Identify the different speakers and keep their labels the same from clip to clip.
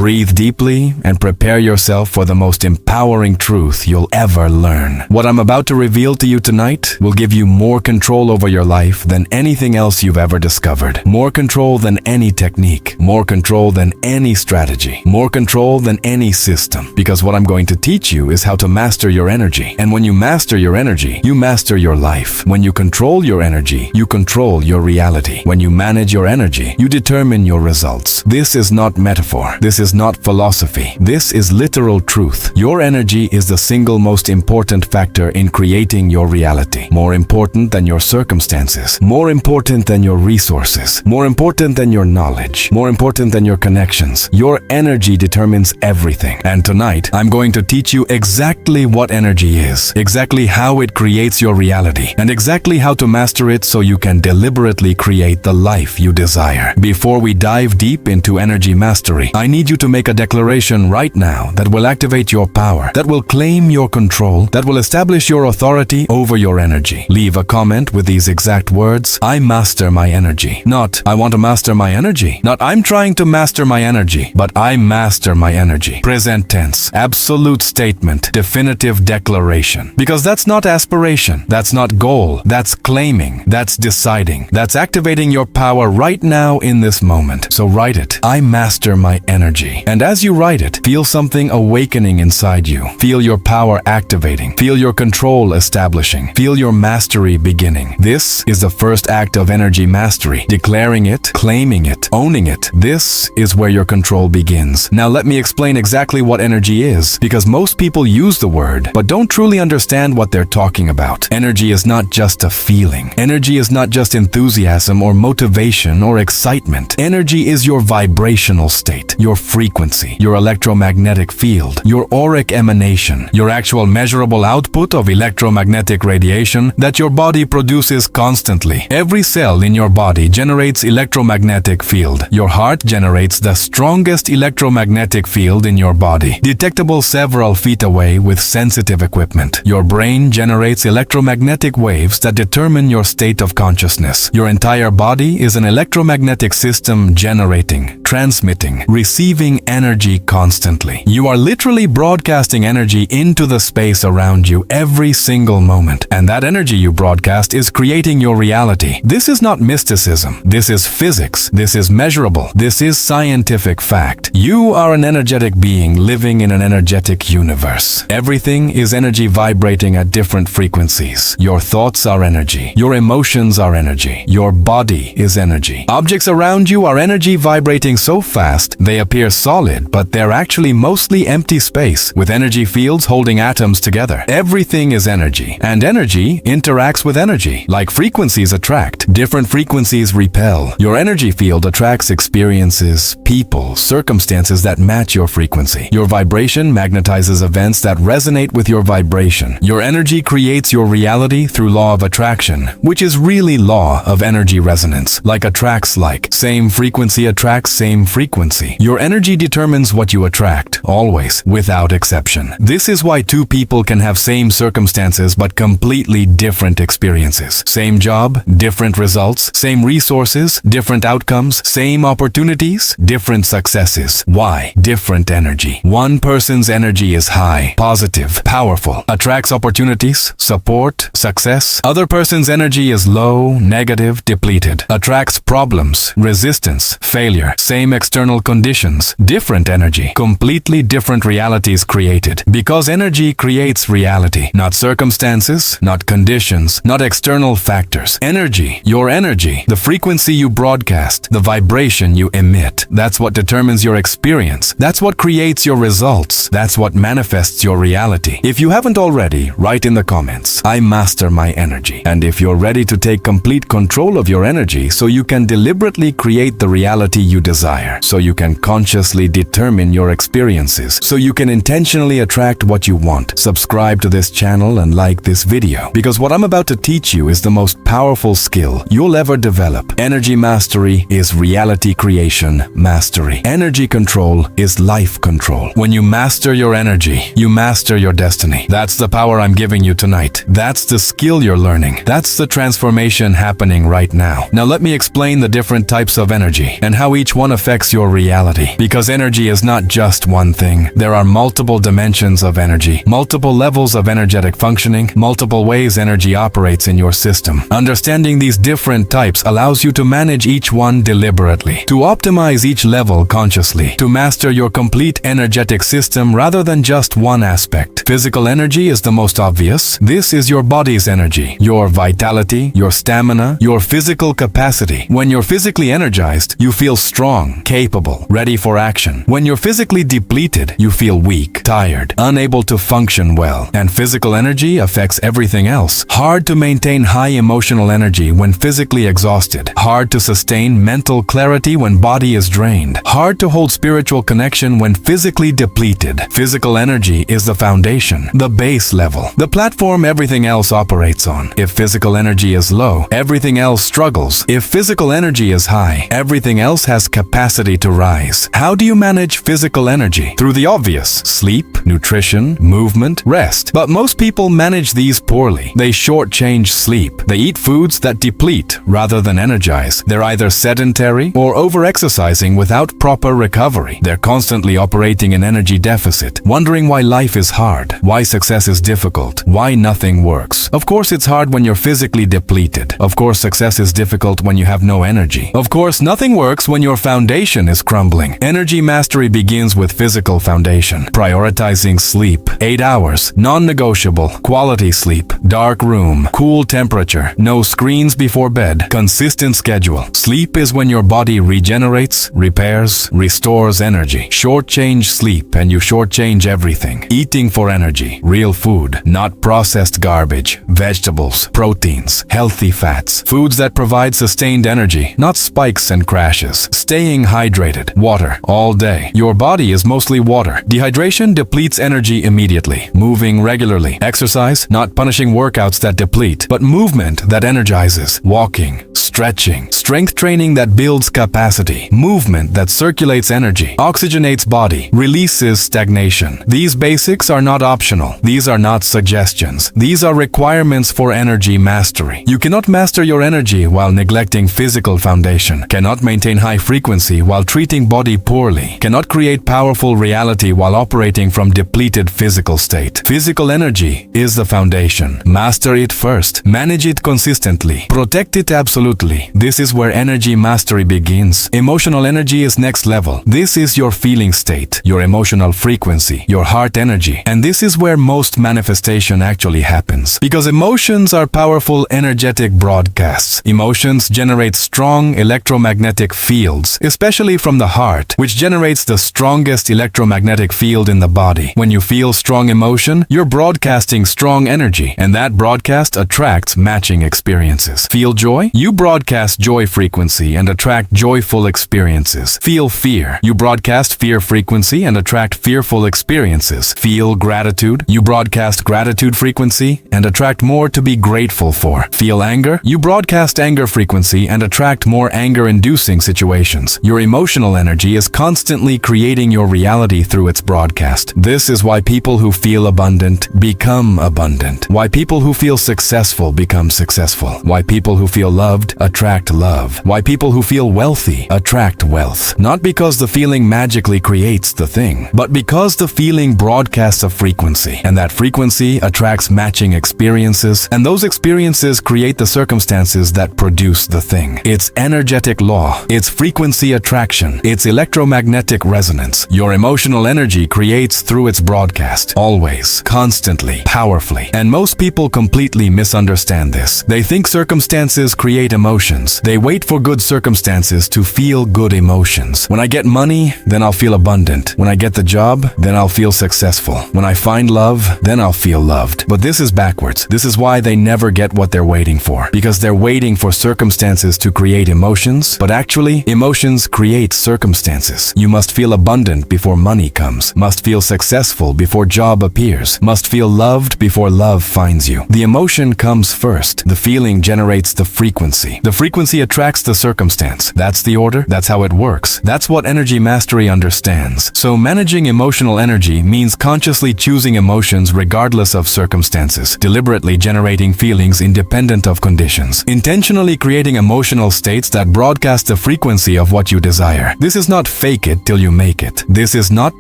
Speaker 1: breathe deeply, and prepare yourself for the most empowering truth you'll ever learn. What I'm about to reveal to you tonight will give you more control over your life than anything else you've ever discovered. More control than any technique. More control than any strategy. More control than any system. Because what I'm going to teach you is how to master your energy. And when you master your energy, you master your life. When you control your energy, you control your reality. When you manage your energy, you determine your results. This is not metaphor. This is not philosophy. This is literal truth. Your energy is the single most important factor in creating your reality. More important than your circumstances. More important than your resources. More important than your knowledge. More important than your connections. Your energy determines everything. And tonight, I'm going to teach you exactly what energy is, exactly how it creates your reality, and exactly how to master it so you can deliberately create the life you desire. Before we dive deep into energy mastery, I need you to make a declaration right now that will activate your power, that will claim your control, that will establish your authority over your energy. Leave a comment with these exact words: I master my energy. Not, I want to master my energy. Not, I'm trying to master my energy. But I master my energy. Present tense. Absolute statement. Definitive declaration. Because that's not aspiration. That's not goal. That's claiming. That's deciding. That's activating your power right now in this moment. So write it. I master my energy. And as you write it, feel something awakening inside you. Feel your power activating. Feel your control establishing. Feel your mastery beginning. This is the first act of energy mastery. Declaring it, claiming it, owning it. This is where your control begins. Now let me explain exactly what energy is, because most people use the word, but don't truly understand what they're talking about. Energy is not just a feeling. Energy is not just enthusiasm or motivation or excitement. Energy is your vibrational state, your frequency, your electromagnetic field, your auric emanation, your actual measurable output of electromagnetic radiation that your body produces constantly. Every cell in your body generates electromagnetic field. Your heart generates the strongest electromagnetic field in your body, detectable several feet away with sensitive equipment. Your brain generates electromagnetic waves that determine your state of consciousness. Your entire body is an electromagnetic system generating, transmitting, receiving energy constantly. You are literally broadcasting energy into the space around you every single moment. And that energy you broadcast is creating your reality. This is not mysticism. This is physics. This is measurable. This is scientific fact. You are an energetic being living in an energetic universe. Everything is energy vibrating at different frequencies. Your thoughts are energy. Your emotions are energy. Your body is energy. Objects around you are energy vibrating so fast they appear solid, but they're actually mostly empty space with energy fields holding atoms together. Everything is energy, and energy interacts with energy. Like frequencies attract, different frequencies repel. Your energy field attracts experiences, people, circumstances that match your frequency. Your vibration magnetizes events that resonate with your vibration. Your energy creates your reality through law of attraction, which is really law of energy resonance. Like attracts like. Same frequency attracts same frequency. Your energy determines what you attract, always, without exception. This is why two people can have same circumstances but completely different experiences. Same job, different results. Same resources, different outcomes. Same opportunities, different successes. Why? Different energy. One person's energy is high, positive, powerful, attracts opportunities, support, success. Other person's energy is low, negative, depleted, attracts problems, resistance, failure. Same external conditions, different energy, completely different realities created. Because energy creates reality, not circumstances, not conditions, not external factors. Energy, your energy, the frequency you broadcast, the vibration you emit. That's what determines your experience. That's what creates your results. That's what manifests your reality. If you haven't already, write in the comments, I master my energy. And if you're ready to take complete control of your energy so you can deliberately create the reality you desire, so you can consciously determine your experiences, so you can intentionally attract what you want, subscribe to this channel and like this video. Because what I'm about to teach you is the most powerful skill you'll ever develop. Energy mastery is reality creation mastery. Energy control is life control. When you master your energy, you master your destiny. That's the power I'm giving you tonight. That's the skill you're learning. That's the transformation happening right now. Now let me explain the different types of energy and how each one one affects your reality. Because energy is not just one thing. There are multiple dimensions of energy, multiple levels of energetic functioning, multiple ways energy operates in your system. Understanding these different types allows you to manage each one deliberately, to optimize each level consciously, to master your complete energetic system rather than just one aspect. Physical energy is the most obvious. This is your body's energy, your vitality, your stamina, your physical capacity. When you're physically energized, you feel strong, capable, ready for action. When you're physically depleted, you feel weak, tired, unable to function well. And physical energy affects everything else. Hard to maintain high emotional energy when physically exhausted. Hard to sustain mental clarity when body is drained. Hard to hold spiritual connection when physically depleted. Physical energy is the foundation, the base level, the platform everything else operates on. If physical energy is low, everything else struggles. If physical energy is high, everything else has capacity to rise. How do you manage physical energy? Through the obvious: sleep, nutrition, movement, rest. But most people manage these poorly. They shortchange sleep. They eat foods that deplete rather than energize. They're either sedentary or over-exercising without proper recovery. They're constantly operating in energy deficit, wondering why life is hard, why success is difficult, why nothing works. Of course it's hard when you're physically depleted. Of course success is difficult when you have no energy. Of course nothing works when your foundation is crumbling. Energy mastery begins with physical foundation. Prioritizing sleep. 8 hours, non-negotiable, quality sleep, dark room, cool temperature, no screens before bed, consistent schedule. Sleep is when your body regenerates, repairs, restores energy. Shortchange sleep and you shortchange everything. Eating for energy, real food, not processed garbage, vegetables, proteins, healthy fats, foods that provide sustained energy, not spikes and crashes. Staying hydrated, water, all day. Your body is mostly water. Dehydration depletes energy immediately. Moving regularly. Exercise, not punishing workouts that deplete, but movement that energizes. Walking, stretching, strength training that builds capacity, movement that circulates energy, oxygenates body, releases stagnation. These basics are not optional. These are not suggestions. These are requirements for energy mastery. You cannot master your energy while neglecting physical foundation, cannot maintain high frequency while treating body poorly, cannot create powerful reality while operating from depleted physical state. Physical energy is the foundation. Master it first. Manage it consistently. Protect it absolutely. This is where energy mastery begins. Emotional energy is next level. This is your feeling state, your emotional frequency, your heart energy. And this is where most manifestation actually happens. Because emotions are powerful energetic broadcasts. Emotions generate strong electromagnetic fields, especially from the heart, which generates the strongest electromagnetic field in the body. When you feel strong emotion, you're broadcasting strong energy, and that broadcast attracts matching experiences. Feel joy? You broadcast joy frequency and attract joyful experiences. Feel fear? You broadcast fear frequency and attract fearful experiences. Feel gratitude? You broadcast gratitude frequency and attract more to be grateful for. Feel anger? You broadcast anger frequency and attract more anger-inducing situations. Your emotional energy is constantly creating your reality through its broadcast. This is why people who feel abundant become abundant. Why people who feel successful become successful. Why people who feel loved attract love. Why people who feel wealthy attract wealth. Not because the feeling magically creates the thing, but because the feeling broadcasts a frequency, and that frequency attracts matching experiences, and those experiences create the circumstances that produce the thing. It's energetic law. It's frequency attraction. It's electromagnetic resonance. Your emotional energy creates through its broadcast. Always. Constantly. Powerfully. And most people completely misunderstand this. They think circumstances create emotions. They wait for good circumstances to feel good emotions. When I get money, then I'll feel abundant. When I get the job, then I'll feel successful. When I find love, then I'll feel loved. But this is backwards. This is why they never get what they're waiting for. Because they're waiting for circumstances to create emotions, but actually, emotions create circumstances. You must feel abundant before money comes. Must feel successful before job appears. Must feel loved before love finds you. The emotion comes first. The feeling generates the frequency. The frequency attracts the circumstance. That's the order. That's how it works. That's what energy mastery understands. So managing emotional energy means consciously choosing emotions regardless of circumstances, deliberately generating feelings independent of conditions, intentionally creating emotional states that broadcast the frequency of what what you desire. This is not fake it till you make it. This is not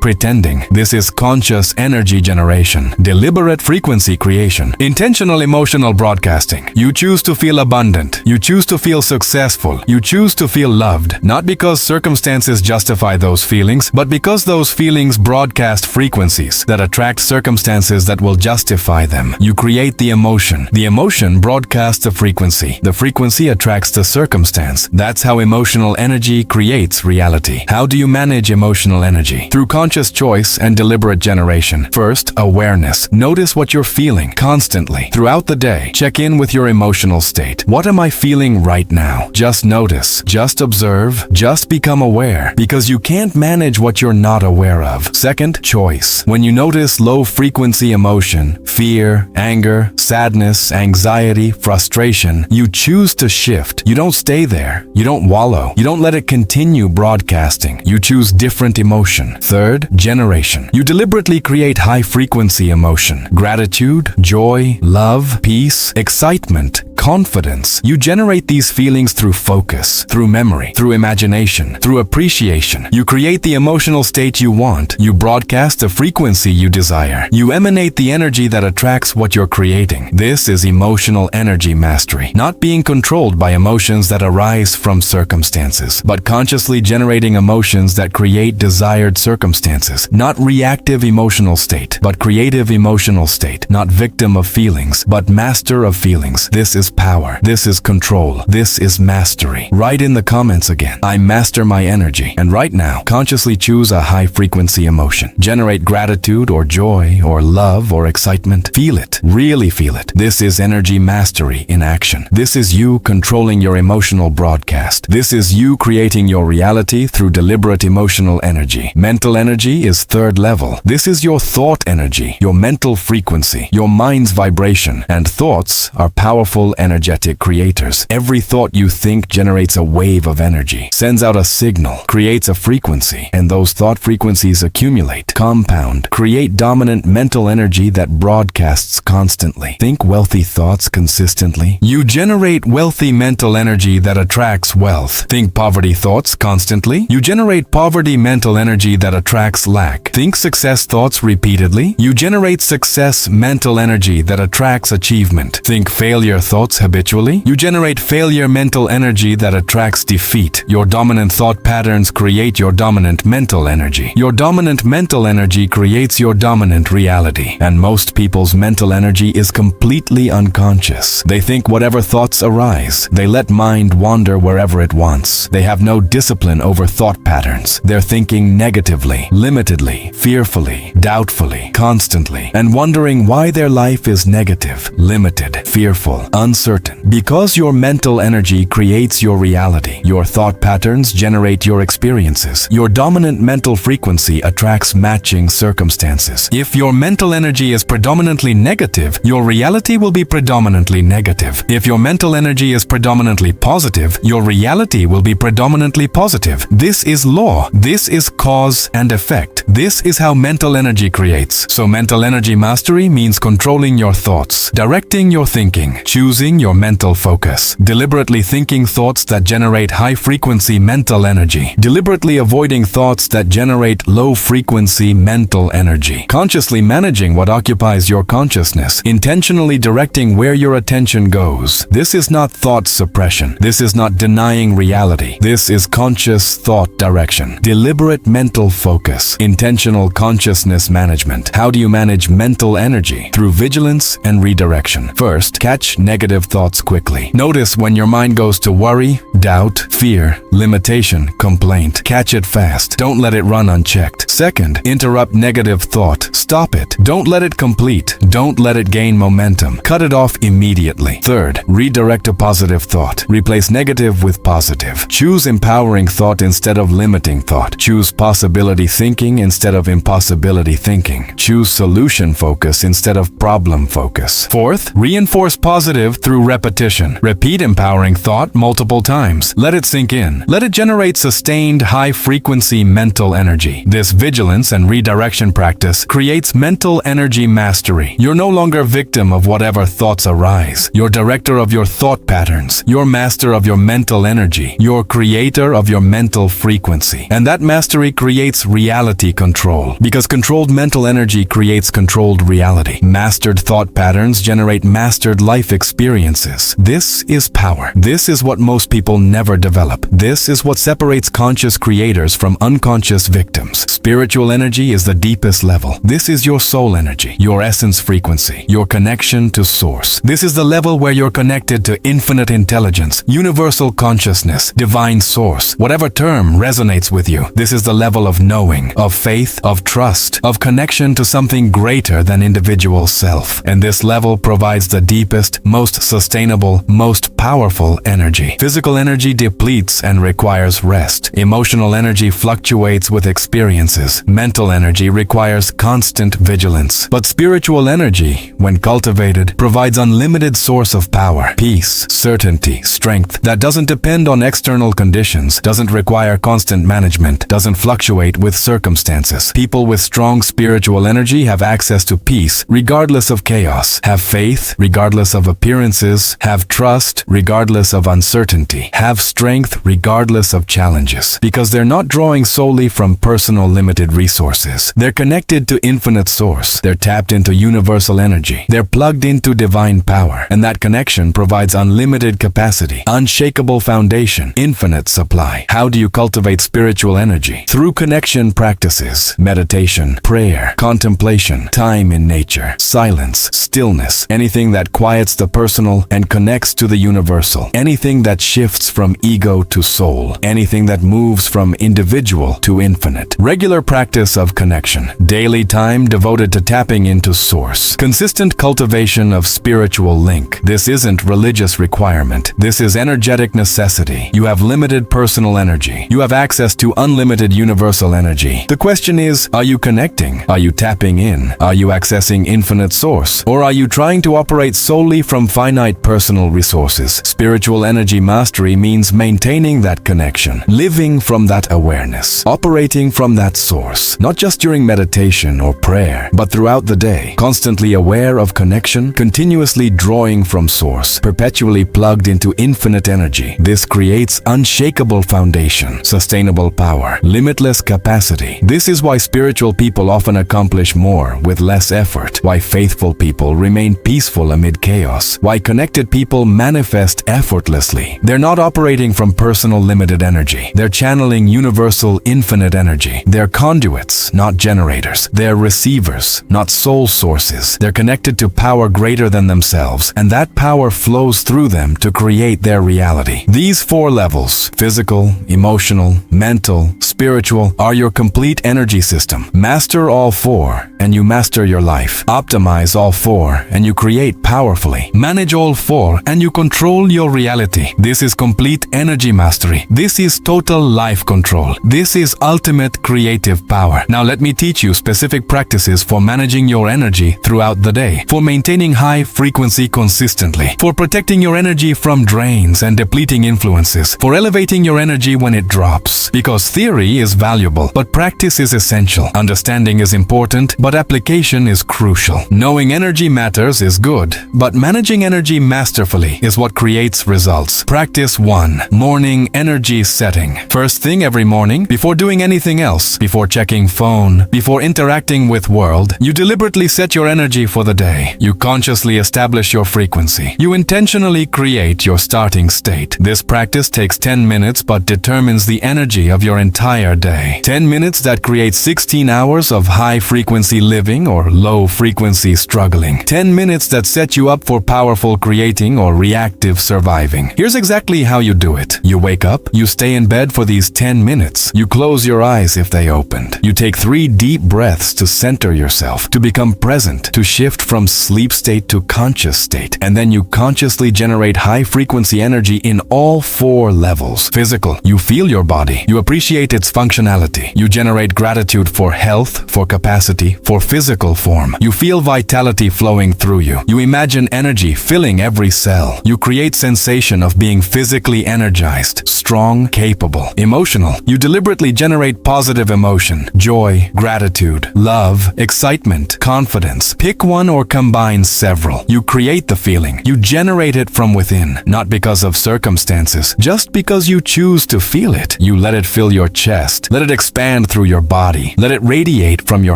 Speaker 1: pretending. This is conscious energy generation, deliberate frequency creation, intentional emotional broadcasting. You choose to feel abundant. You choose to feel successful. You choose to feel loved, not because circumstances justify those feelings, but because those feelings broadcast frequencies that attract circumstances that will justify them. You create the emotion. The emotion broadcasts a frequency. The frequency attracts the circumstance. That's how emotional energy creates reality. How do you manage emotional energy? Through conscious choice and deliberate generation. First, awareness. Notice what you're feeling constantly. Throughout the day, check in with your emotional state. What am I feeling right now? Just notice. Just observe. Just become aware, because you can't manage what you're not aware of. Second, choice. When you notice low-frequency emotion, fear, anger, sadness, anxiety, frustration, you choose to shift. You don't stay there. You don't wallow. You don't let it continue broadcasting. You choose different emotion. Third, generation. You deliberately create high-frequency emotion. Gratitude, joy, love, peace, excitement, confidence. You generate these feelings through focus, through memory, through imagination, through appreciation. You create the emotional state you want. You broadcast the frequency you desire. You emanate the energy that attracts what you're creating. This is emotional energy mastery. Not being controlled by emotions that arise from circumstances, but consciously generating emotions that create desired circumstances. Not reactive emotional state, but creative emotional state. Not victim of feelings, but master of feelings. This is power. This is control. This is mastery. Write in the comments again, I master my energy. And right now, consciously choose a high-frequency emotion. Generate gratitude or joy or love or excitement. Feel it. Really feel it. This is energy mastery in action. This is you controlling your emotional broadcast. This is you creating your reality through deliberate emotional energy. Mental energy is third level. This is your thought energy, your mental frequency, your mind's vibration. And thoughts are powerful energetic creators. Every thought you think generates a wave of energy, sends out a signal, creates a frequency, and those thought frequencies accumulate, compound, create dominant mental energy that broadcasts constantly. Think wealthy thoughts consistently. You generate wealthy mental energy that attracts wealth. Think poverty thoughts constantly. You generate poverty mental energy that attracts lack. Think success thoughts repeatedly. You generate success mental energy that attracts achievement. Think failure thoughts habitually. You generate failure mental energy that attracts defeat. Your dominant thought patterns create your dominant mental energy. Your dominant mental energy creates your dominant reality. And most people's mental energy is completely unconscious. They think whatever thoughts arise. They let mind wander wherever it wants. They have no discipline over thought patterns. They're thinking negatively, limitedly, fearfully, doubtfully, constantly, and wondering why their life is negative, limited, fearful, uncertain. Because your mental energy creates your reality. Your thought patterns generate your experiences. Your dominant mental frequency attracts matching circumstances. If your mental energy is predominantly negative, your reality will be predominantly negative. If your mental energy is predominantly positive, your reality will be predominantly positive. This is law. This is cause and effect. This is how mental energy creates. So mental energy mastery means controlling your thoughts, directing your thinking, choosing your mental focus, deliberately thinking thoughts that generate high-frequency mental energy, deliberately avoiding thoughts that generate low-frequency mental energy, consciously managing what occupies your consciousness, intentionally directing where your attention goes. This is not thought suppression. This is not denying reality. This is conscious thought direction, deliberate mental focus, intentional consciousness management. How do you manage mental energy? Through vigilance and redirection. First, catch negative thoughts quickly. Notice when your mind goes to worry, doubt, fear, limitation, complaint. Catch it fast. Don't let it run unchecked. Second, interrupt negative thought. Stop it. Don't let it complete. Don't let it gain momentum. Cut it off immediately. Third, redirect a positive thought. Replace negative with positive. Choose empowering thought instead of limiting thought. Choose possibility thinking instead of impossibility thinking. Choose solution focus instead of problem focus. Fourth, reinforce positive through repetition. Repeat empowering thought multiple times. Let it sink in. Let it generate sustained high-frequency mental energy. This vigilance and redirection practice creates mental energy mastery. You're no longer victim of whatever thoughts arise. You're director of your thought patterns. You're master of your mental energy. You're creator of your mental frequency. And that mastery creates reality control. Because controlled mental energy creates controlled reality. Mastered thought patterns generate mastered life experiences. This is power. This is what most people never develop. This is what separates conscious creators from unconscious victims. Spiritual energy is the deepest level. This is your soul energy, your essence frequency, your connection to source. This is the level where you're connected to infinite intelligence, universal consciousness, divine source, whatever term resonates with you. This is the level of knowing, of faith, of trust, of connection to something greater than individual self. And this level provides the deepest, most sustainable, most powerful energy. Physical energy depletes and requires rest. Emotional energy fluctuates with experiences. Mental energy requires constant vigilance. But spiritual energy, when cultivated, provides unlimited source of power, peace, certainty, strength that doesn't depend on external conditions, doesn't require constant management, doesn't fluctuate with circumstances. People with strong spiritual energy have access to peace regardless of chaos, have faith regardless of appearances, have trust regardless of uncertainty, have strength regardless of challenges, because they're not drawing solely from personal limited resources. They're connected to infinite source. They're tapped into universal energy. They're plugged into divine power. And that connection provides unlimited capacity, unshakable foundation, infinite supply. How do you cultivate spiritual energy? Through connection practices, meditation, prayer, contemplation, time in nature, silence, stillness, anything that quiets the personal and connects to the universal, anything that shifts from ego to soul, anything that moves from individual to infinite. Regular practice of connection, daily time devoted to tapping into source, consistent cultivation of spiritual link. This isn't religious requirement. This is energetic necessity. You have limited personal energy. You have access to unlimited universal energy. The question is, are you connecting? Are you tapping in? Are you accessing infinite source? Or are you trying to operate solely from finite personal resources? Spiritual energy mastery means maintaining that connection, living from that awareness, operating from that source, not just during meditation or prayer, but throughout the day, constantly aware of connection, continuously drawing from source, perpetually plugged into infinite energy. This creates unshakable foundation, sustainable power, limitless capacity. This is why spiritual people often accomplish more with less effort, why faithful people remain peaceful amid chaos, why connected people manifest effortlessly. They're not operating from personal limited energy. They're channeling universal infinite energy. They're conduits, not generators. They're receivers, not soul sources. They're connected to power greater than themselves, and that power flows through them to create their reality. These four levels, physical, emotional, mental, spiritual, are your complete energy system. Master all four, and you master your life. Optimize all four, and you create powerfully. Manage all four, and you control your reality. This is complete energy mastery. This is total life control. This is ultimate creative power. Now let me teach you specific practices for managing your energy throughout the day, for maintaining high frequency consistently, for protecting your energy from drains and depleting influences, for elevating your energy when it drops. Because theory is valuable, but practice is essential. Understanding is important, but application is crucial. Knowing energy matters is good, but managing energy masterfully is what creates results. Practice 1. Morning energy setting. First thing every morning, before doing anything else, before checking phone, before interacting with world, you deliberately set your energy for the day. You consciously establish your frequency. You intentionally create your starting state. This practice takes 10 minutes but determines the energy of your entire day. 10 minutes that create 16 hours of high-frequency living or low-frequency struggling. 10 minutes that set you up for powerful creating or reactive surviving. Here's exactly how you do it. You wake up, you stay in bed for these 10 minutes. You close your eyes if they opened. You take 3 deep breaths to center yourself, to become present, to shift from sleep state to conscious state. And then you consciously generate high-frequency energy in all 4 levels. Physical, you feel your body. You appreciate its functionality. You generate gratitude for health, for capacity, for physical form. You feel vitality flowing through you. You imagine energy filling every cell. You create sensation of being physically energized, strong, capable, emotional. You deliberately generate positive emotion, joy, gratitude, love, excitement, confidence. Pick one or combine several. You create the feeling. You generate it from within, not because of circumstances, just because you choose to feel it. You let it fill your chest. Let it expand through your body. Let it radiate from your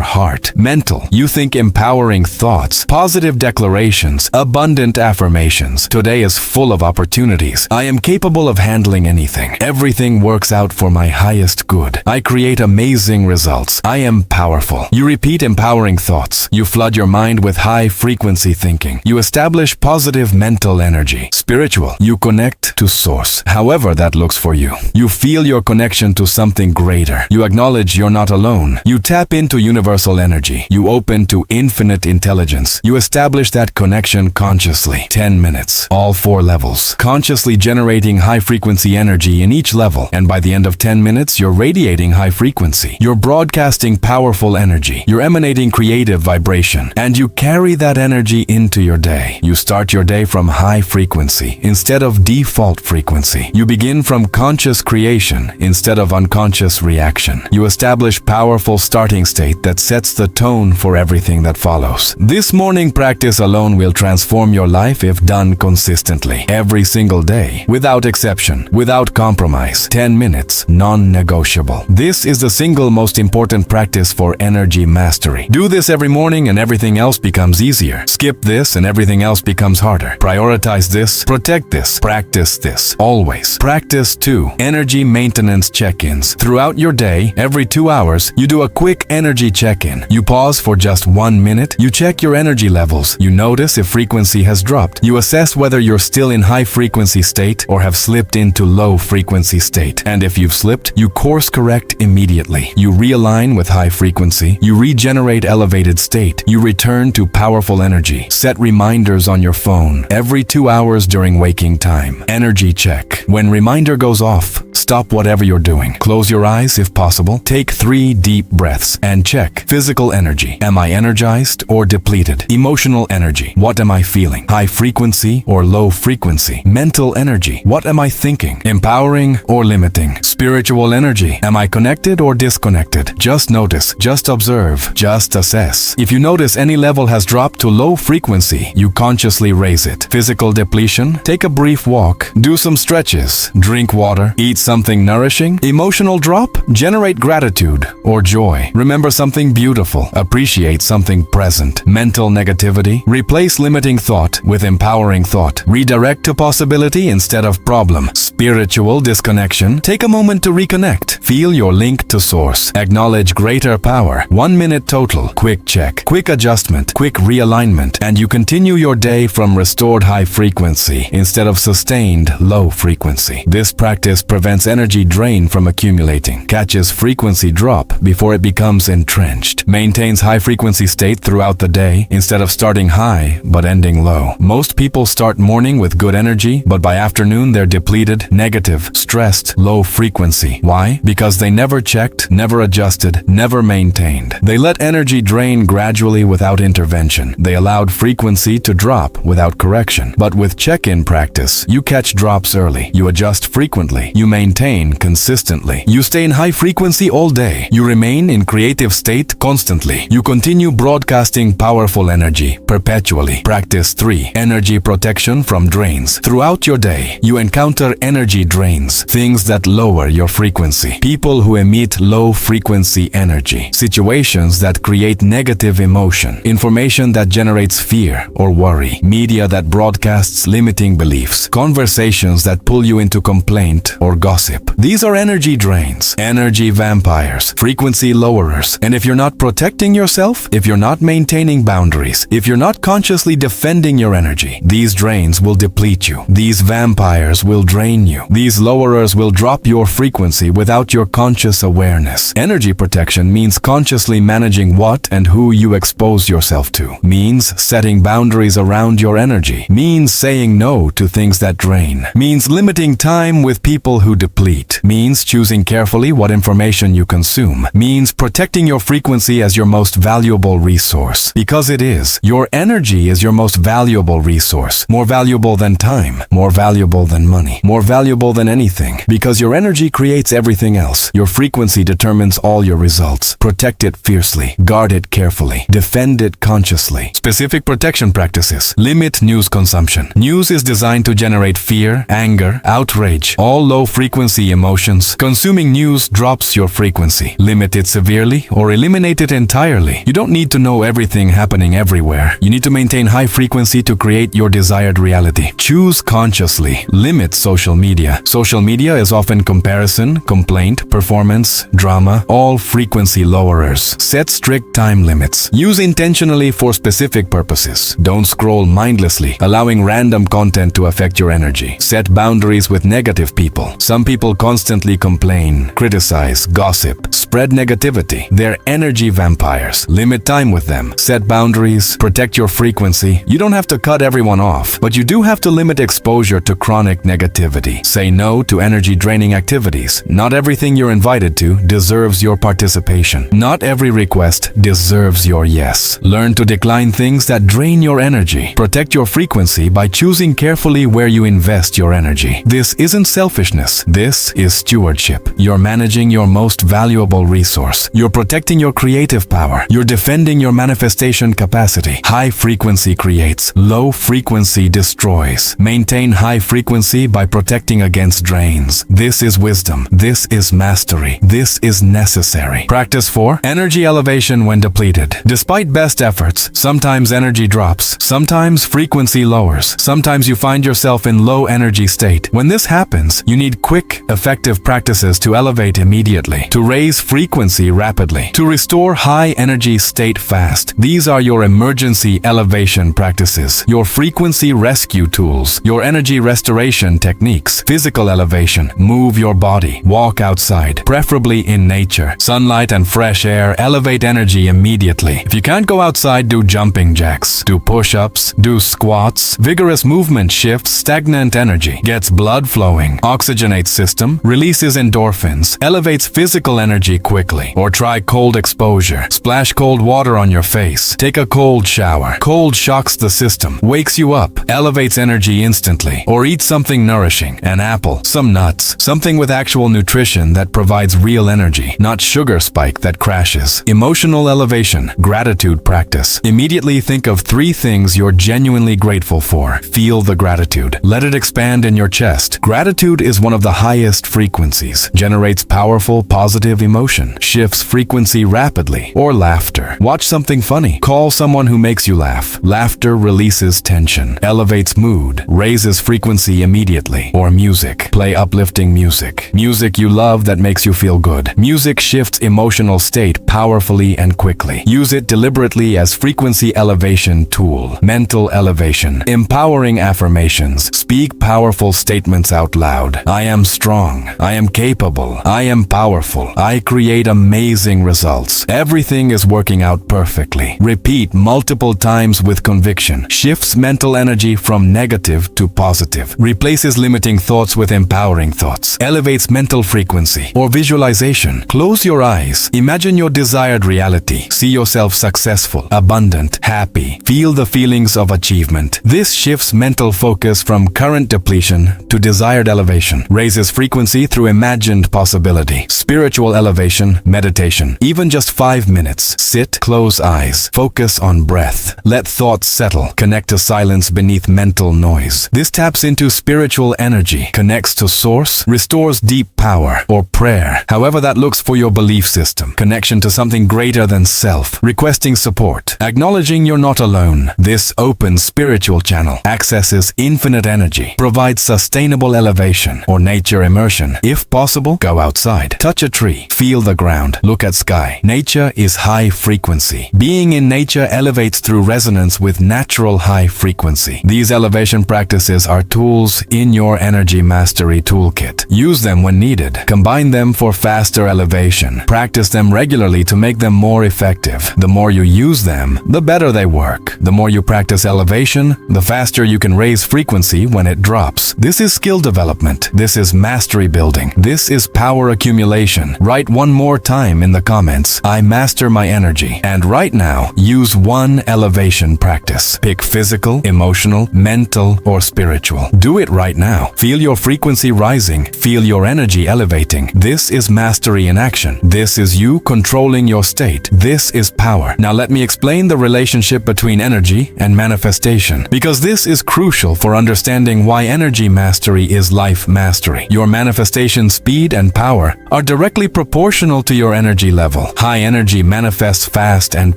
Speaker 1: heart. Mental. You think empowering thoughts, positive declarations, abundant affirmations. Today is full of opportunities. I am capable of handling anything. Everything works out for my highest good. I create amazing results. I am powerful. You repeat empowering thoughts. You flood your mind with high-frequency thinking. You establish positive mental energy. Spiritual. You connect to source, however that looks for you. You feel your connection to something greater. You acknowledge you're not alone. You tap into universal energy. You open to infinite intelligence. You establish that connection consciously. 10 minutes. All 4 levels. Consciously generating high-frequency energy in each level. And by the end of 10 minutes, you're radiating high frequency. You're broadcasting powerful energy. You're emanating creative vibration. And you carry that energy into your day. You start your day from high frequency instead of default frequency. You begin from conscious creation instead of unconscious reaction. You establish powerful starting state that sets the tone for everything that follows. This morning practice alone will transform your life if done consistently, every single day, without exception, without compromise. 10 minutes, non-negotiable. This is the single most important practice for energy mastery. Do this every morning and everything else becomes easier. Skip this and everything else becomes harder. Prioritize this, protect this, practice this, always. Practice 2. Energy maintenance check-ins. Throughout your day, every 2 hours, you do a quick energy check-in. You pause for just 1 minute. You check your energy levels. You notice if frequency has dropped. You assess whether you're still in high frequency state or have slipped into low frequency state. And if you've slipped, you course correct immediately. You realign with high frequency. You regenerate elevated state. You return to powerful energy. Set reminders on your phone every 2 hours during waking time. Energy check. When reminder goes off, stop whatever you're doing. Close your eyes if possible. Take 3 deep breaths and check. Physical energy. Am I energized or depleted? Emotional energy. What am I feeling? High frequency or low frequency? Mental energy. What am I thinking? Empowering or limiting? Spiritual energy. Am I connected or disconnected? Just notice. Just observe. Just assess. If you notice any level has dropped to low frequency, you consciously raise it. Physical depletion. Take a brief walk. Do some stretches. Drink water. Eat something nourishing. Emotional drop. Generate gratitude or joy. Remember something beautiful. Appreciate something present. Mental negativity. Replace limiting thought with empowering thought. Redirect to possibility instead of problem. Spiritual disconnection. Take a moment to reconnect. Feel your link to source. Acknowledge greater power. 1 minute total. Quick check. Quick adjustment. Quick realignment. And you continue your day from restored high frequency instead of sustained low frequency. This practice prevents energy drain from accumulating. Catches frequency drop before it becomes entrenched. Maintains high frequency state throughout the day instead of starting high but ending low. Most people start morning with good energy, but by afternoon they're depleted, negative, stressed, low frequency. Why? Because they never checked, never adjusted, never maintained. They let energy drain gradually without intervention. They allowed frequency to drop without correction. But with check-in practice, you catch drops early. You adjust frequently. You maintain consistently. You stay in high frequency all day. You remain in creative state constantly. You continue broadcasting powerful energy perpetually. Practice 3. Energy protection from drains. Throughout your day, you encounter energy drains, things that lower your frequency. People who emit low frequency energy. Situations that create negative emotion. Information that generates fear or worry. Media that broadcasts limiting beliefs. Conversations that pull you into complaint or gossip. These are energy drains, energy vampires, frequency lowerers. And if you're not protecting yourself, if you're not maintaining boundaries, if you're not consciously defending your energy, these drains will deplete you. These vampires will drain you. These lowerers will drop your frequency without your conscious awareness. Energy protection means consciously managing what and who you expose yourself to. Means setting boundaries around your energy. Means saying no to things that drain. Means limiting time with people who deplete. Means choosing carefully what information you consume. consume, means protecting your frequency as your most valuable resource. Because it is. Your energy is your most valuable resource. More valuable than time. More valuable than money. More valuable than anything. Because your energy creates everything else. Your frequency determines all your results. Protect it fiercely. Guard it carefully. Defend it consciously. Specific protection practices. Limit news consumption. News is designed to generate fear, anger, outrage, all low-frequency emotions. Consuming news drops your frequency. Limit it severely or eliminate it entirely. You don't need to know everything happening everywhere. You need to maintain high frequency to create your desired reality. Choose consciously. Limit social media. Social media is often comparison, complaint, performance, drama, all frequency lowerers. Set strict time limits. Use intentionally for specific purposes. Don't scroll mindlessly, allowing random content to affect your energy. Set boundaries with negative people. Some people constantly complain, criticize, gossip, spread negativity. They're energy vampires. Limit time with them. Set boundaries. Protect your frequency. You don't have to cut everyone off, but you do have to limit exposure to chronic negativity. Say no to energy-draining activities. Not everything you're invited to deserves your participation. Not every request deserves your yes. Learn to decline things that drain your energy. Protect your frequency by choosing carefully where you invest your energy. This isn't selfishness. This is stewardship. You're managing your most valuable resource. You're protecting your creative power. You're defending your manifestation capacity. High frequency creates. Low frequency destroys. Maintain high frequency by protecting against drains. This is wisdom. This is mastery. This is necessary. Practice 4. Energy elevation when depleted. Despite best efforts, sometimes energy drops. Sometimes frequency lowers. Sometimes you find yourself in low energy state. When this happens, you need quick, effective practices to elevate immediately, to raise frequency rapidly, to restore high energy state fast. These are your emergency elevation practices, your frequency rescue tools, your energy restoration techniques. Physical elevation. Move your body. Walk outside, preferably in nature. Sunlight and fresh air elevate energy immediately. If you can't go outside, do jumping jacks, do push-ups, do squats. Vigorous movement shifts stagnant energy, gets blood flowing, oxygenates system, releases endorphins, elevates physical energy quickly. Or try cold exposure. Splash cold water on your face. Take a cold shower. Cold shocks the system, wakes you up, elevates energy instantly. Or eat something nourishing, an apple, some nuts, something with actual nutrition that provides real energy, not sugar spike that crashes. Emotional elevation. Gratitude practice. Immediately think of 3 things you're genuinely grateful for. Feel the gratitude. Let it expand in your chest. Gratitude is one of the highest frequencies. Generates powerful, positive emotion. Shifts frequency rapidly. Or laughter. Watch something funny. Call someone who makes you laugh. Laughter releases tension. Elevates mood. Raises frequency immediately. Or music. Play uplifting music. Music you love that makes you feel good. Music shifts emotional state powerfully and quickly. Use it deliberately as frequency elevation tool. Mental elevation. Empowering affirmations. Speak powerful statements out loud. I am strong. I am capable. I am powerful. I create amazing results. Everything is working out perfectly. Repeat multiple times with conviction. Shifts mental energy from negative to positive. Replaces limiting thoughts with empowering thoughts. Elevates mental frequency. Or visualization. Close your eyes. Imagine your desired reality. See yourself successful, abundant, happy. Feel the feelings of achievement. This shifts mental focus from current depletion to desired elevation. Raises frequency through imagined possibility. Spiritual elevation, meditation. Even just 5 minutes. Sit, close eyes. Focus on breath. Let thoughts settle. Connect to silence beneath mental noise. This taps into spiritual energy, connects to source, restores deep power. Or prayer, however that looks for your belief system. Connection to something greater than self. Requesting support. Acknowledging you're not alone. This open spiritual channel accesses infinite energy. Provides sustainable elevation or nature immersion. If possible, go outside. Touch a tree. Feel the ground. Look at sky. Nature is high frequency. Being in nature elevates through resonance with natural high frequency. These elevation practices are tools in your energy mastery toolkit. Use them when needed. Combine them for faster elevation. Practice them regularly to make them more effective. The more you use them, the better they work. The more you practice elevation, the faster you can raise frequency when it drops. This is skill development. This is mastery building. This is power accumulation. Write one one more time in the comments, I master my energy. And right now, use one elevation practice. Pick physical, emotional, mental, or spiritual. Do it right now. Feel your frequency rising. Feel your energy elevating. This is mastery in action. This is you controlling your state. This is power. Now let me explain the relationship between energy and manifestation, because this is crucial for understanding why energy mastery is life mastery. Your manifestation speed and power are directly proportional to your energy level. High energy manifests fast and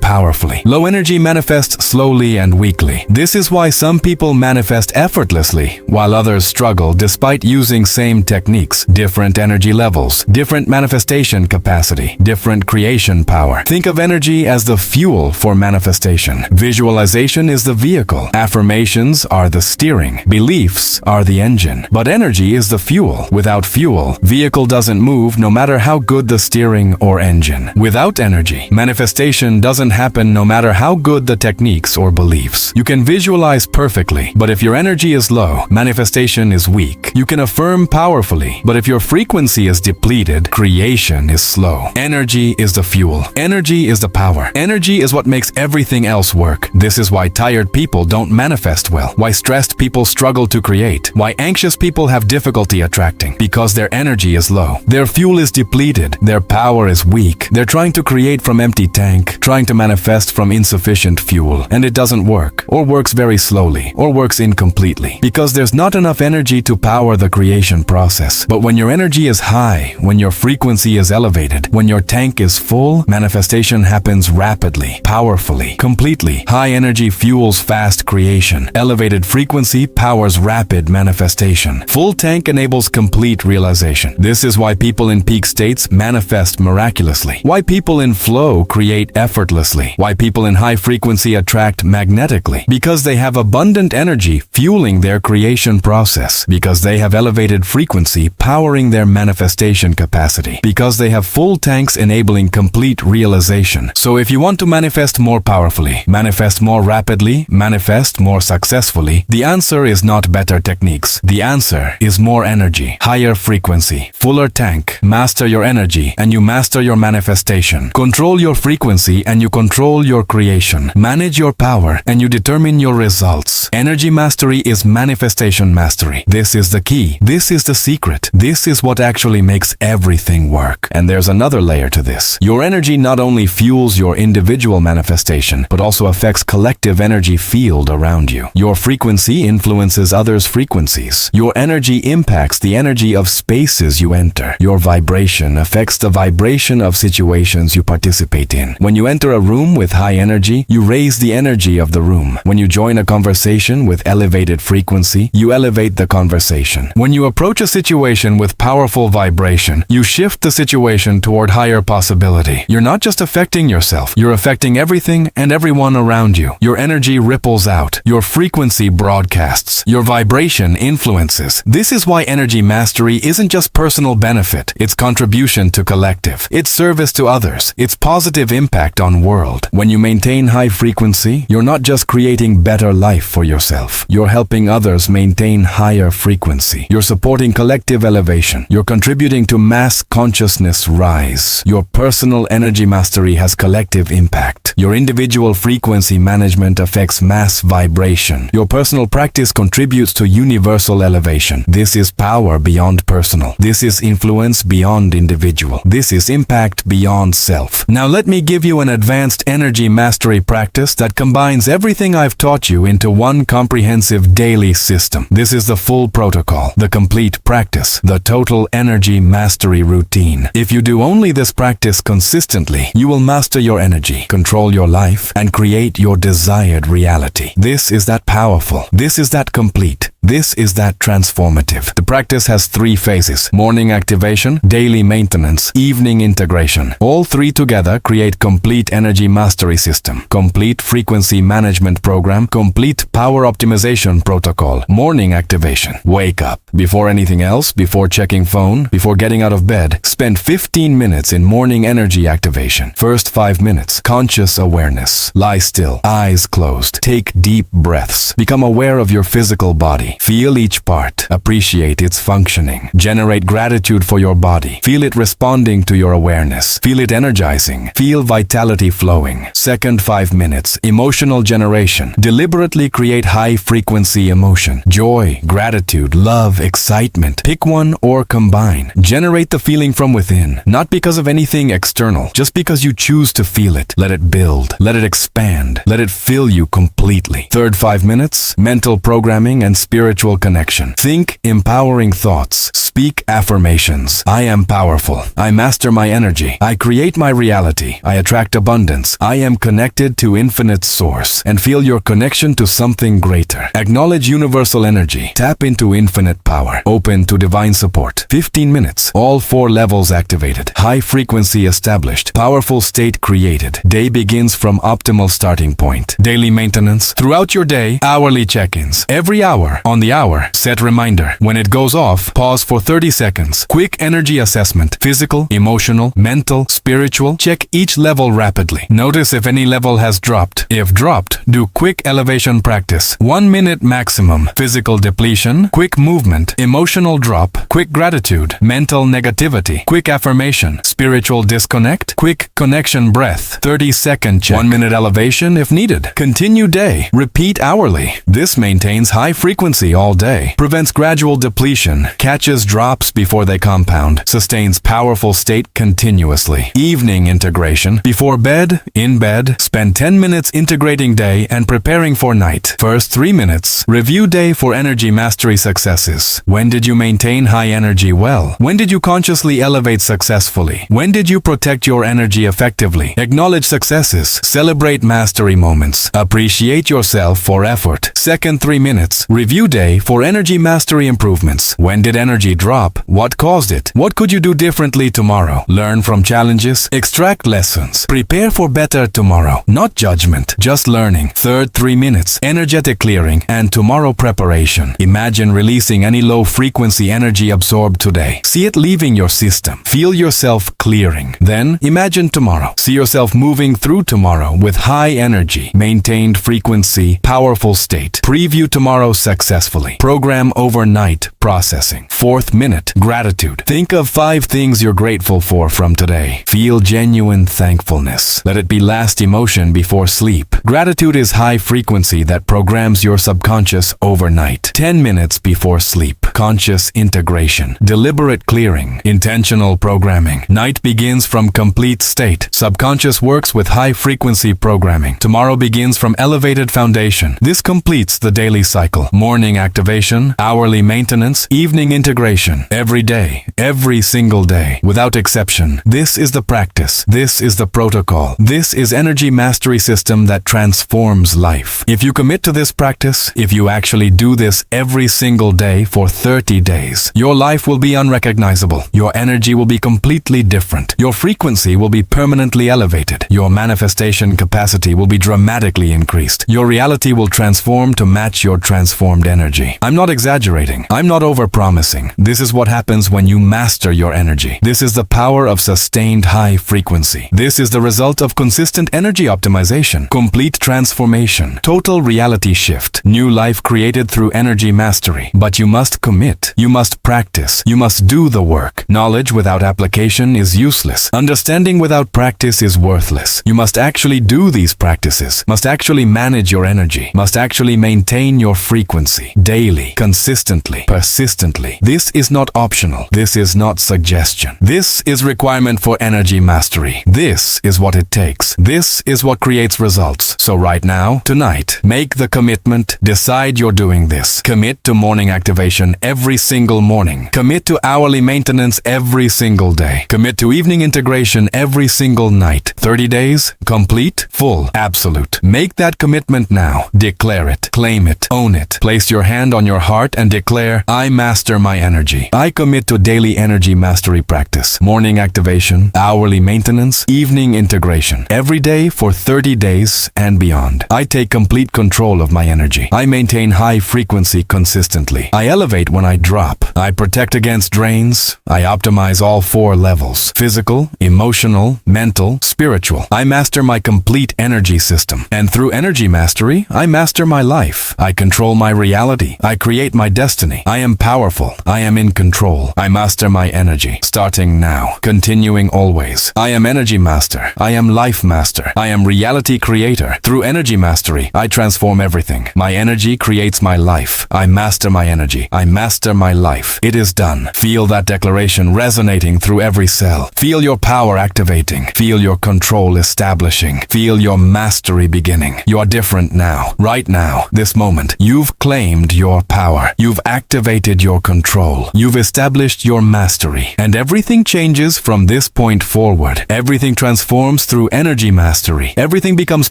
Speaker 1: powerfully. Low energy manifests slowly and weakly. This is why some people manifest effortlessly, while others struggle despite using same techniques. Different energy levels, different manifestation capacity, different creation power. Think of energy as the fuel for manifestation. Visualization is the vehicle. Affirmations are the steering. Beliefs are the engine. But energy is the fuel. Without fuel, vehicle doesn't move no matter how good the steering or engine. Without energy, manifestation doesn't happen no matter how good the techniques or beliefs. You can visualize perfectly, but if your energy is low, manifestation is weak. You can affirm powerfully, but if your frequency is depleted, creation is slow. Energy is the fuel. Energy is the power. Energy is what makes everything else work. This is why tired people don't manifest well, why stressed people struggle to create, why anxious people have difficulty attracting, because their energy is low. Their fuel is depleted. Their power is weak. They're trying to create from empty tank, trying to manifest from insufficient fuel, and it doesn't work, or works very slowly, or works incompletely, because there's not enough energy to power the creation process. But when your energy is high, when your frequency is elevated, when your tank is full, manifestation happens rapidly, powerfully, completely. High energy fuels fast creation. Elevated frequency powers rapid manifestation. Full tank enables complete realization. This is why people in peak states manifest miraculously. Why people in flow create effortlessly. Why people in high frequency attract magnetically. Because they have abundant energy fueling their creation process. Because they have elevated frequency powering their manifestation capacity. Because they have full tanks enabling complete realization. So if you want to manifest more powerfully, manifest more rapidly, manifest more successfully, the answer is not better techniques. The answer is more energy, higher frequency, fuller tank. Master your energy and you master your manifestation. Control your frequency and you control your creation. Manage your power and you determine your results. Energy mastery is manifestation mastery. This is the key. This is the secret. This is what actually makes everything work. And there's another layer to this. Your energy not only fuels your individual manifestation, but also affects collective energy field around you. Your frequency influences others' frequencies. Your energy impacts the energy of spaces you enter. Your vibration affects the vibration of situations you participate in. When you enter a room with high energy, you raise the energy of the room. When you join a conversation with elevated frequency, you elevate the conversation. When you approach a situation with powerful vibration, you shift the situation toward higher possibility. You're not just affecting yourself, you're affecting everything and everyone around you. Your energy ripples out. Your frequency broadcasts. Your vibration influences. This is why energy mastery isn't just personal benefit. It's contribution to collective. It's service to others. It's positive impact on world. When you maintain high frequency, you're not just creating better life for yourself. You're helping others maintain higher frequency. You're supporting collective elevation. You're contributing to mass consciousness rise. Your personal energy mastery has collective impact. Your individual frequency management affects mass vibration. Your personal practice contributes to universal elevation. This is power beyond personal. This is influence beyond individual. This is impact beyond self. Now let me give you an advanced energy mastery practice that combines everything I've taught you into one comprehensive daily system. This is the full protocol, the complete practice, the total energy mastery routine. If you do only this practice consistently, you will master your energy, control your life, and create your desired reality. This is that powerful. This is that complete. This is that transformative. The practice has 3 phases: morning activation, daily maintenance, evening integration. All 3 together create complete energy mastery system, complete frequency management program, complete power optimization protocol. Morning activation. Wake up. Before anything else, before checking phone, before getting out of bed, spend 15 minutes in morning energy activation. First 5 minutes, conscious awareness. Lie still, eyes closed. Take deep breaths. Become aware of your physical body. Feel each part. Appreciate its functioning. Generate gratitude for your body. Feel it responding to your awareness. Feel it energizing. Feel vitality flowing. Second 5 minutes. Emotional generation. Deliberately create high-frequency emotion. Joy, gratitude, love, excitement. Pick one or combine. Generate the feeling from within, not because of anything external, just because you choose to feel it. Let it build. Let it expand. Let it fill you completely. Third 5 minutes. Mental programming and spiritual connection. Think empowering thoughts. Speak affirmations. I am powerful. I master my energy. I create my reality. I attract abundance. I am connected to infinite source. And feel your connection to something greater. Acknowledge universal energy. Tap into infinite power. Open to divine support. 15 minutes. All 4 levels activated. High frequency established. Powerful state created. Day begins from optimal starting point. Daily maintenance. Throughout your day, hourly check-ins. Every hour, on the hour, set reminder. When it goes off, pause for 30 seconds. Quick energy assessment. Physical, emotional, mental, spiritual. Check each level rapidly. Notice if any level has dropped. If dropped, do quick elevation practice. 1 minute maximum. Physical depletion. Quick movement. Emotional drop. Quick gratitude. Mental negativity. Quick affirmation. Spiritual disconnect. Quick connection breath. 30-second check. 1 minute elevation if needed. Continue day. Repeat hourly. This maintains high frequency all day. Prevents gradual depletion. Catches drops before they compound. Sustains powerful state continuously. Evening integration. Before bed, in bed, spend 10 minutes integrating day and preparing for night. First 3 minutes. Review day for energy mastery successes. When did you maintain high energy well? When did you consciously elevate successfully? When did you protect your energy effectively? Acknowledge successes. Celebrate mastery moments. Appreciate yourself for effort. Second 3 minutes. Review day for energy mastery improvements. When did energy drop? What caused it? What could you do differently tomorrow? Learn from challenges. Extract lessons. Prepare for better tomorrow. Not judgment, just learning. Third 3 minutes. Energetic clearing and tomorrow preparation. Imagine releasing any low-frequency energy absorbed today. See it leaving your system. Feel yourself clearing. Then imagine tomorrow. See yourself moving through tomorrow with high energy, maintained frequency, powerful state. Preview tomorrow successfully. Program overnight processing. Fourth minute. Gratitude. Think of 5 things you're grateful for from today. Feel genuine thankfulness. Let it be last emotion before sleep. Gratitude is high frequency that programs your subconscious overnight. 10 minutes before sleep. Conscious integration. Deliberate clearing. Intentional programming. Night begins from complete state. Subconscious works with high frequency programming. Tomorrow begins from elevated foundation. This completes the daily cycle. Morning activation, hourly maintenance, evening integration. Every day, every single day, without exception. This is the practice. This is the protocol. This is energy mastery system that transforms life. If you commit to this practice, if you actually do this every single day for 30 days, your life will be unrecognizable. Your energy will be completely different. Your frequency will be permanently elevated. Your manifestation capacity will be dramatically increased. Your reality will transform to match your transformed energy. I'm not exaggerating. I'm not over-promising. This is what happens when you master your energy. This is the power of sustained high frequency. This is the result of consistent energy optimization, complete transformation, total reality shift, new life created through energy mastery. But you must commit. You must practice. You must do the work. Knowledge without application is useless. Understanding without practice is worthless. You must actually do these practices, must actually manage your energy, must actually maintain your frequency daily, consistently, persistently. This is not optional. This is not suggestion. This is requirement for energy mastery. This is what it takes. This is what creates results. So right now, tonight, make the commitment. Decide you're doing this. Commit to morning activation every single morning. Commit to hourly maintenance every single day. Commit to evening integration every single night. 30 days, complete, full, absolute. Make that commitment now. Declare it. Claim it. Own it. Place your hand on your heart and declare, I master my energy. I commit to daily energy mastery practice. Morning activation, hourly maintenance, evening integration. Every day for 30 days and beyond. I take complete control of my energy. I maintain high frequency consistently. I elevate when when I drop. I protect against drains. I optimize all 4 levels: physical, emotional, mental, spiritual. I master my complete energy system. And through energy mastery, I master my life. I control my reality. I create my destiny. I am powerful. I am in control. I master my energy. Starting now. Continuing always. I am energy master. I am life master. I am reality creator. Through energy mastery, I transform everything. My energy creates my life. I master my energy. I master my life. It is done. Feel that declaration resonating through every cell. Feel your power activating. Feel your control establishing. Feel your mastery beginning. You are different now. Right now. This moment. You've claimed your power. You've activated your control. You've established your mastery. And everything changes from this point forward. Everything transforms through energy mastery. Everything becomes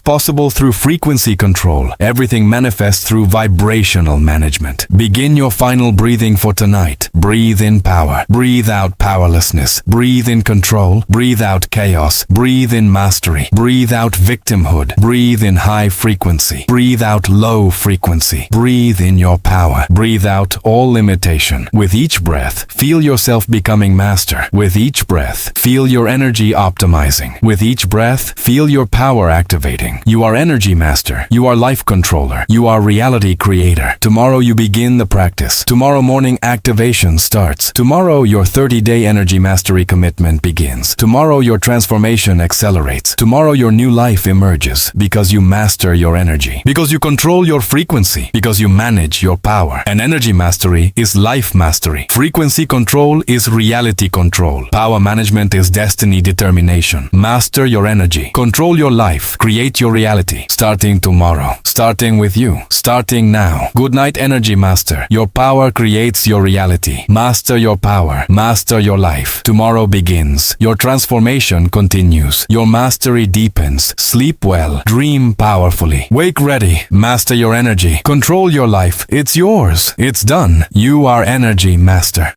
Speaker 1: possible through frequency control. Everything manifests through vibrational management. Begin your final breathing for tonight. Breathe in power. Breathe out powerlessness. Breathe in control. Breathe out chaos. Breathe in mastery. Breathe out victimhood. Breathe in high frequency. Breathe out low frequency. Breathe in your power. Breathe out all limitation. With each breath, feel yourself becoming master. With each breath, feel your energy optimizing. With each breath, feel your power activating. You are energy master. You are life controller. You are reality creator. Tomorrow you begin the practice. Tomorrow morning activation starts. Tomorrow your 30-day energy mastery commitment begins. Tomorrow your transformation accelerates. Tomorrow your new life emerges because you master your energy. Because you control your frequency. Because you manage your power. And energy mastery is life mastery. Frequency control is reality control. Power management is destiny determination. Master your energy. Control your life. Create your reality. Starting tomorrow. Starting with you. Starting now. Good night, energy master. Your power creates your reality. Master your power. Master your life. Tomorrow begins. Your transformation continues. Your mastery deepens. Sleep well. Dream powerfully. Wake ready. Master your energy. Control your life. It's yours. It's done. You are energy master.